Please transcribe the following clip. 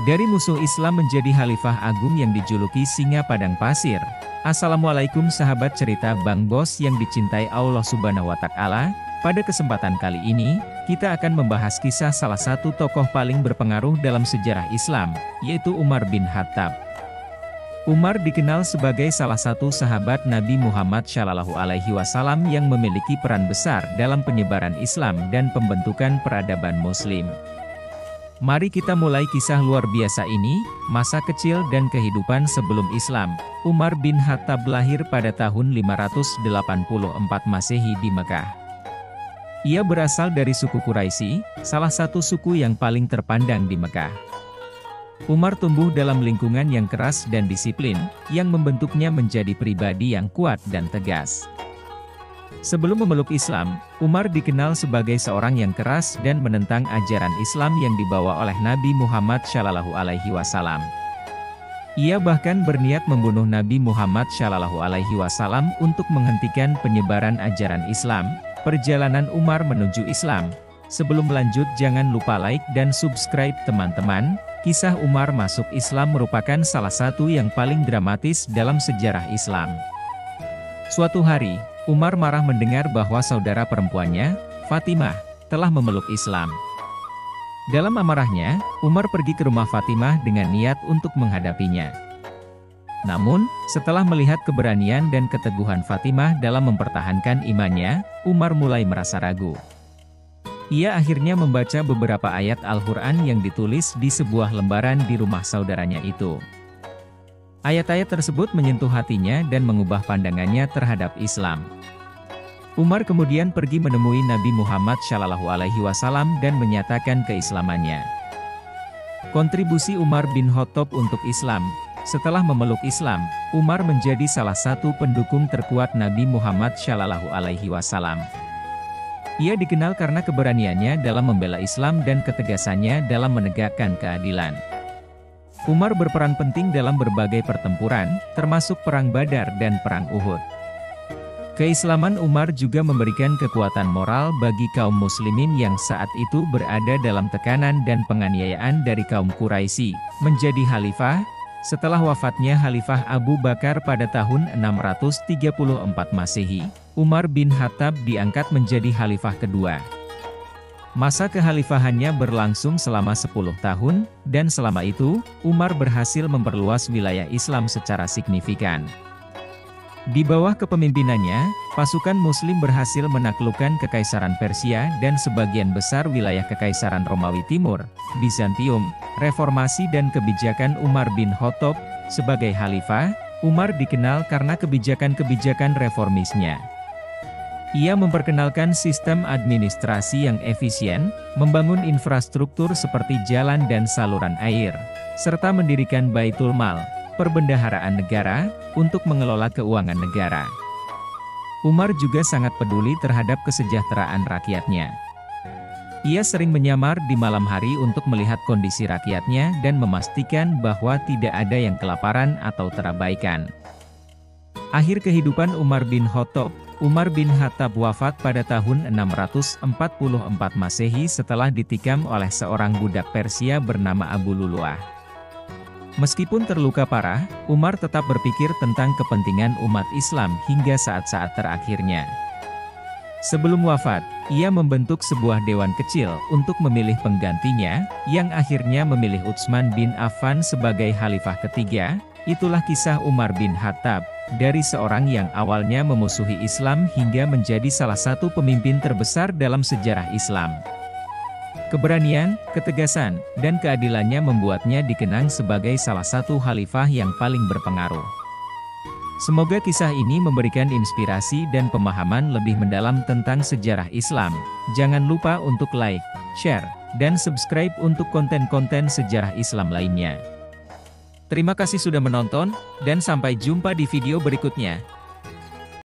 Dari musuh Islam menjadi Khalifah Agung yang dijuluki Singa Padang Pasir. Assalamualaikum sahabat cerita Bang Bos yang dicintai Allah Subhanahu wa Ta'ala. Pada kesempatan kali ini, kita akan membahas kisah salah satu tokoh paling berpengaruh dalam sejarah Islam, yaitu Umar bin Khattab. Umar dikenal sebagai salah satu sahabat Nabi Muhammad SAW yang memiliki peran besar dalam penyebaran Islam dan pembentukan peradaban Muslim. Mari kita mulai kisah luar biasa ini. Masa kecil dan kehidupan sebelum Islam. Umar bin Khattab lahir pada tahun 584 Masehi di Mekah. Ia berasal dari suku Quraisy, salah satu suku yang paling terpandang di Mekah. Umar tumbuh dalam lingkungan yang keras dan disiplin, yang membentuknya menjadi pribadi yang kuat dan tegas. Sebelum memeluk Islam, Umar dikenal sebagai seorang yang keras dan menentang ajaran Islam yang dibawa oleh Nabi Muhammad SAW. Ia bahkan berniat membunuh Nabi Muhammad SAW untuk menghentikan penyebaran ajaran Islam. Perjalanan Umar menuju Islam. Sebelum lanjut, jangan lupa like dan subscribe teman-teman. Kisah Umar masuk Islam merupakan salah satu yang paling dramatis dalam sejarah Islam. Suatu hari, Umar marah mendengar bahwa saudara perempuannya, Fatimah, telah memeluk Islam. Dalam amarahnya, Umar pergi ke rumah Fatimah dengan niat untuk menghadapinya. Namun, setelah melihat keberanian dan keteguhan Fatimah dalam mempertahankan imannya, Umar mulai merasa ragu. Ia akhirnya membaca beberapa ayat Al-Quran yang ditulis di sebuah lembaran di rumah saudaranya itu. Ayat-ayat tersebut menyentuh hatinya dan mengubah pandangannya terhadap Islam. Umar kemudian pergi menemui Nabi Muhammad SAW dan menyatakan keislamannya. Kontribusi Umar bin Khattab untuk Islam. Setelah memeluk Islam, Umar menjadi salah satu pendukung terkuat Nabi Muhammad SAW. Ia dikenal karena keberaniannya dalam membela Islam dan ketegasannya dalam menegakkan keadilan. Umar berperan penting dalam berbagai pertempuran, termasuk Perang Badar dan Perang Uhud. Keislaman Umar juga memberikan kekuatan moral bagi kaum muslimin yang saat itu berada dalam tekanan dan penganiayaan dari kaum Quraisy. Menjadi khalifah, setelah wafatnya Khalifah Abu Bakar pada tahun 634 Masehi, Umar bin Khattab diangkat menjadi khalifah kedua. Masa kekhalifahannya berlangsung selama 10 tahun, dan selama itu, Umar berhasil memperluas wilayah Islam secara signifikan. Di bawah kepemimpinannya, pasukan Muslim berhasil menaklukkan Kekaisaran Persia dan sebagian besar wilayah Kekaisaran Romawi Timur, Bizantium. Reformasi dan kebijakan Umar bin Khattab. Sebagai khalifah, Umar dikenal karena kebijakan-kebijakan reformisnya. Ia memperkenalkan sistem administrasi yang efisien, membangun infrastruktur seperti jalan dan saluran air, serta mendirikan Baitul Mal, perbendaharaan negara, untuk mengelola keuangan negara. Umar juga sangat peduli terhadap kesejahteraan rakyatnya. Ia sering menyamar di malam hari untuk melihat kondisi rakyatnya dan memastikan bahwa tidak ada yang kelaparan atau terabaikan. Akhir kehidupan Umar bin Khattab. Umar bin Khattab wafat pada tahun 644 Masehi setelah ditikam oleh seorang budak Persia bernama Abu Lulu'ah. Meskipun terluka parah, Umar tetap berpikir tentang kepentingan umat Islam hingga saat-saat terakhirnya. Sebelum wafat, ia membentuk sebuah dewan kecil untuk memilih penggantinya, yang akhirnya memilih Utsman bin Affan sebagai khalifah ketiga. Itulah kisah Umar bin Khattab, dari seorang yang awalnya memusuhi Islam hingga menjadi salah satu pemimpin terbesar dalam sejarah Islam. Keberanian, ketegasan, dan keadilannya membuatnya dikenang sebagai salah satu khalifah yang paling berpengaruh. Semoga kisah ini memberikan inspirasi dan pemahaman lebih mendalam tentang sejarah Islam. Jangan lupa untuk like, share, dan subscribe untuk konten-konten sejarah Islam lainnya. Terima kasih sudah menonton, dan sampai jumpa di video berikutnya.